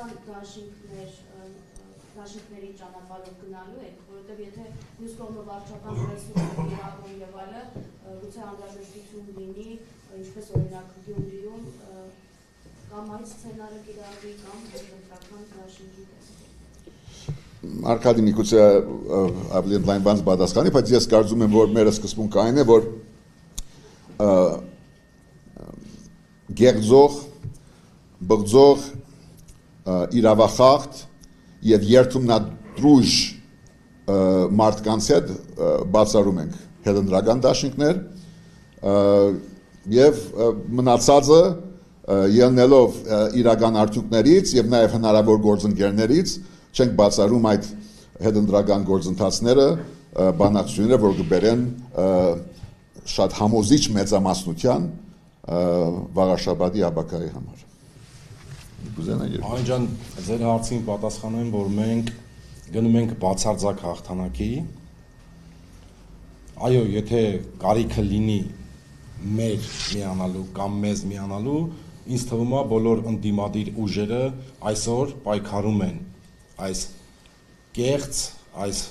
քաղաքացիական դաշինքների ճանապարհով գնալու եք, որովհետև եթե մյուս կողմը վարչական ռեսուրս կիրառում եւ այլը, գուցե անհրաժեշտություն լինի, ինչպես օրինակ Գյումրիում կամ այս սցենարը կիրառվի կամ դրական դաշինքի տեսքով։ Արկադի միգուցե ավելի ընդլայնված պատասխանի, բայց ես կարծում եմ, որ մեր սկզբունքը այն է, որ գեղձող, բղձող, իրավախախտ եւ երթումնադրուժ մարդկանց հետ բացառում ենք հետընտրական դաշինքներ եւ մնացածը ելնելով իրական արդյունքներից եւ նաեւ հնարավոր գործընկերներից չենք բացառում այդ հետընտրական գործընթացները բանակցությունները, որ կբերեն շատ համոզիչ մեծամասնության վաղաշաբաթի աբակայի համար։ Այն ջան, ձեր հարցին պատասխանեմ, որ մենք գնում ենք բացարձակ հաղթանակի։ Այո, եթե կարիքը լինի մեր միանալու կամ մեզ միանալու, ինձ թվում է բոլոր ընդդիմադիր ուժերը այսօր պայքարում են այս կեղծ, այս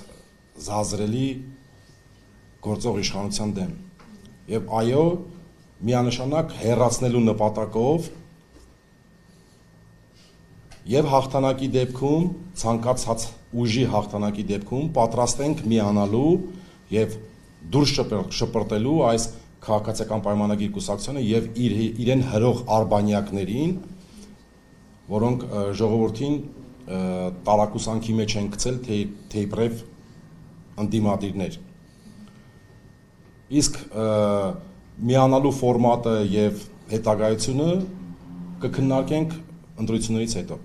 զազրելի գործող իշխանության դեմ։ Եվ այո, միանշանակ հեռացնելու նպատակով եւ հաղթանակի դեպքում, ցանկացած ուժի հաղթանակի դեպքում պատրաստ ենք միանալու եւ դուրս շպրտելու այս քաղաքացիական պայմանագիր կուսակցությունը եւ իրեն հրող արբանյակներին, որոնք ժողովրդին տարակուսանքի մեջ են գցել թեյպրև ընդդիմադիրներ։ Իսկ միանալու ֆորմատը եւ հետագայությունը կքննարկենք ընտրություններից հետո։